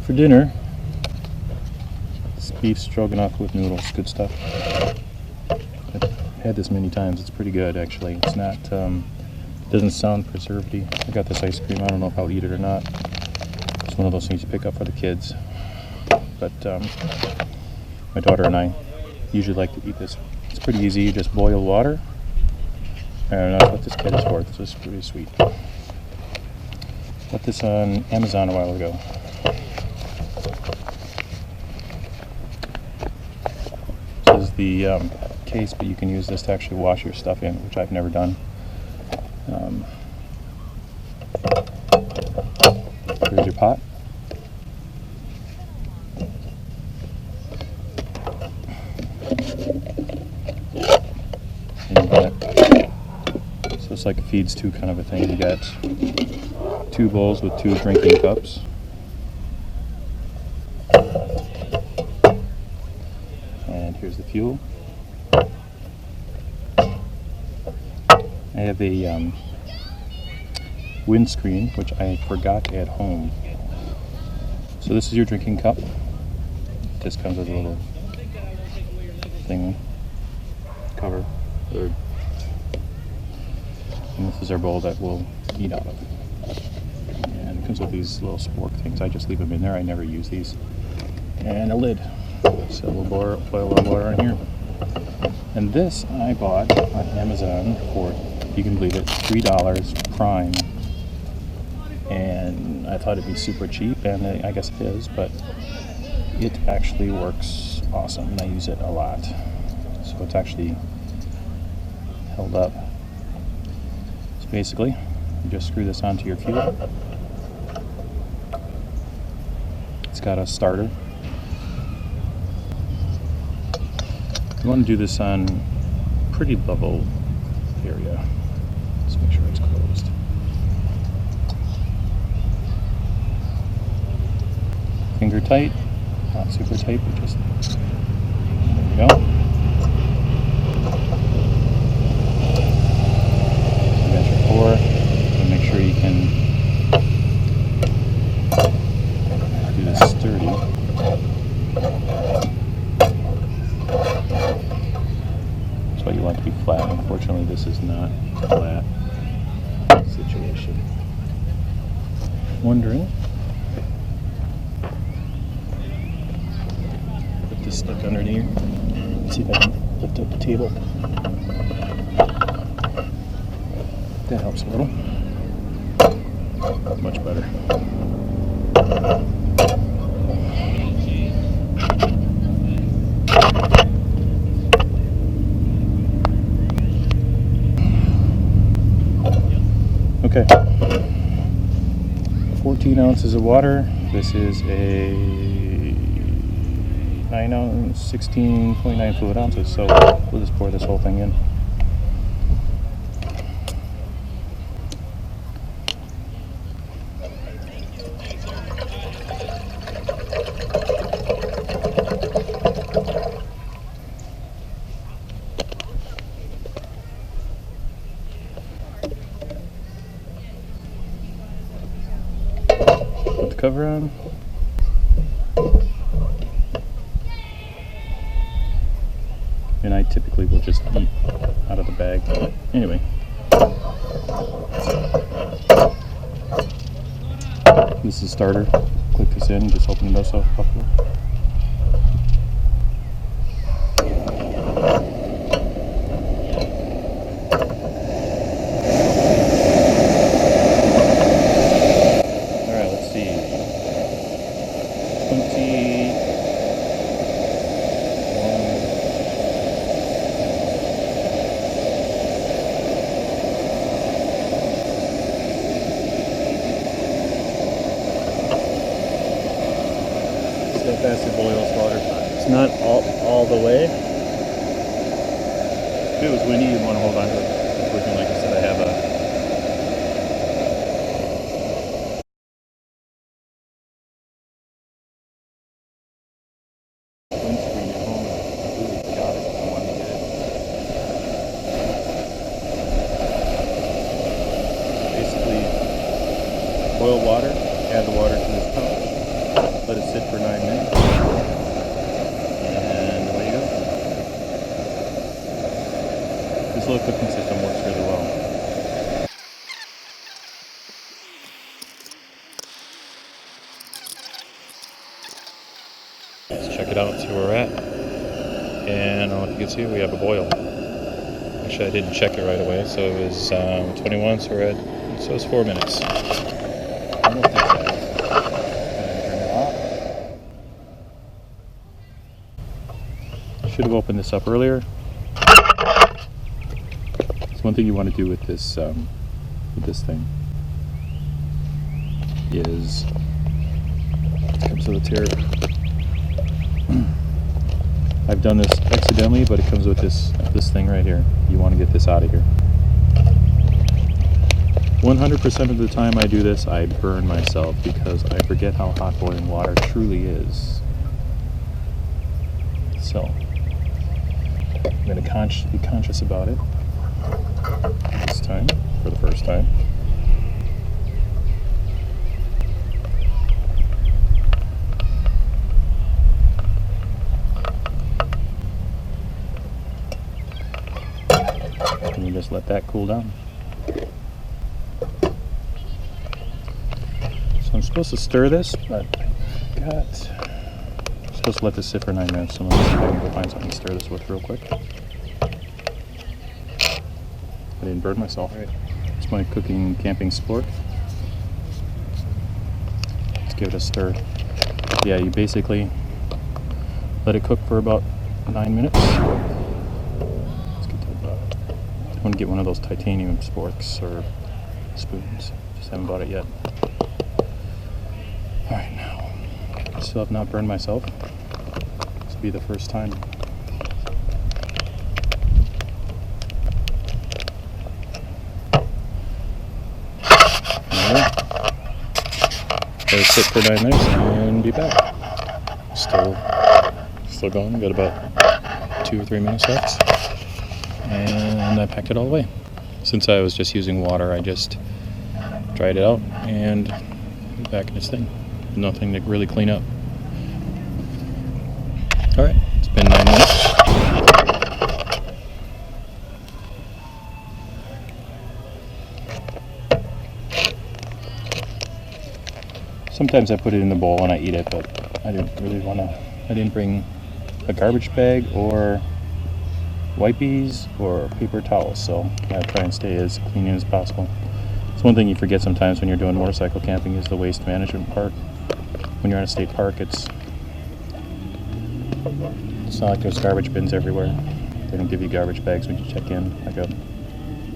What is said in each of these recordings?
for dinner, it's beef stroganoff with noodles. Good stuff. I've had this many times. It's pretty good, actually. It's not, doesn't sound preservedy. I got this ice cream. I don't know if I'll eat it or not. It's one of those things you pick up for the kids. But my daughter and I usually like to eat this. It's pretty easy. You just boil water. And that's what this kit is for. This is pretty sweet. Got this on Amazon a while ago. This is the case, but you can use this to actually wash your stuff in, which I've never done. Here's your pot. And you got, so it's like a feeds two kind of a thing. You got 2 bowls with 2 drinking cups. And here's the fuel. I have a windscreen, which I forgot at home. So this is your drinking cup. This comes with a little thing, cover. And this is our bowl that we'll eat out of. And it comes with these little spork things. I just leave them in there. I never use these. And a lid. So we'll boil our water on here. And this I bought on Amazon for, you can believe it, $3 Prime. And I thought it'd be super cheap, and I guess it is, but it actually works awesome, and I use it a lot. So it's actually held up. So basically, you just screw this onto your fuel. It's got a starter. You want to do this on pretty level area. Let's make sure it's closed. Finger tight, not super tight, but just, there we go. So you got your pour, and make sure you can do this sturdy. That's why you want it to be flat. Unfortunately, this is not a flat situation. Wondering. This stuck underneath. Let's see if I can lift up the table. That helps a little. Much better. Okay. 14 ounces of water. This is a 9 ounce, 16.9 fluid ounces, so we'll just pour this whole thing in. Put the cover on. And I typically will just eat out of the bag. But anyway. This is a starter. Click this in, just open the nose up. Alright, let's see. 20. How fast it boils water. It's not all the way. If it was windy, you'd want to hold on to it. Unfortunately, like I said, I have a windscreen at home. I really got it. I want to get it. Basically, boil water, add the water to this pump, let it slow cooking system works really well. Let's check it out, see where we're at. And I don't know if you can see, we have a boil. Actually, I didn't check it right away, so it was 21, so we're at, so it's 4 minutes. Almost exact. Should have opened this up earlier. So one thing you want to do with this thing is it comes with a tear. I've done this accidentally, but it comes with this thing right here. You want to get this out of here. 100% of the time I do this, I burn myself because I forget how hot boiling water truly is. So I'm going to be conscious about it this time, for the first time. And you just let that cool down. So I'm supposed to stir this, but I'm supposed to let this sit for 9 minutes, so I'm going to see if I can go find something to stir this with real quick. I didn't burn myself. Right. It's my cooking camping sport. Let's give it a stir. Yeah, you basically let it cook for about 9 minutes. Let's get to about, I want to get one of those titanium sporks or spoons. Just haven't bought it yet. Alright, now, I still have not burned myself. This will be the first time. Let it sit for 9 minutes and be back. Still going. Got about 2 or 3 minutes left. And I packed it all away. Since I was just using water, I just dried it out and put it back in this thing. Nothing to really clean up. Alright, it's been 9 minutes. Sometimes I put it in the bowl and I eat it, but I didn't really want to. I didn't bring a garbage bag or wipies or paper towels, so I try and stay as clean as possible. It's one thing you forget sometimes when you're doing motorcycle camping is the waste management part. When you're in a state park, it's not like there's garbage bins everywhere. They don't give you garbage bags when you check in, like a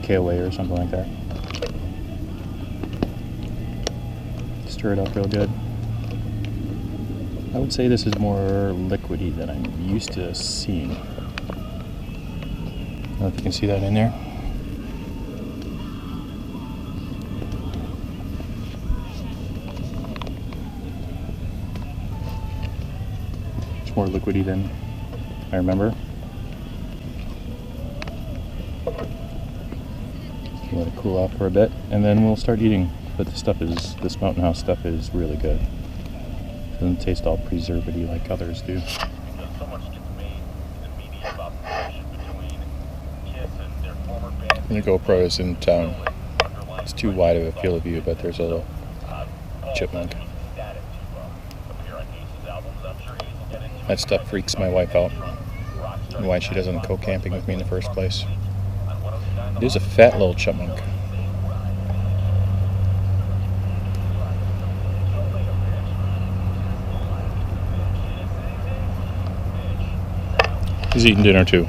KOA or something like that. Stir it up real good. I would say this is more liquidy than I'm used to seeing. I don't know if you can see that in there. It's more liquidy than I remember. Let it cool off for a bit, and then we'll start eating. But this Mountain House stuff is really good. Doesn't taste all preservative like others do. The GoPro is in town. It's too wide of a field of view, but there's a little chipmunk. That stuff freaks my wife out. And why she doesn't go camping with me in the first place. It is a fat little chipmunk. He's eating dinner too.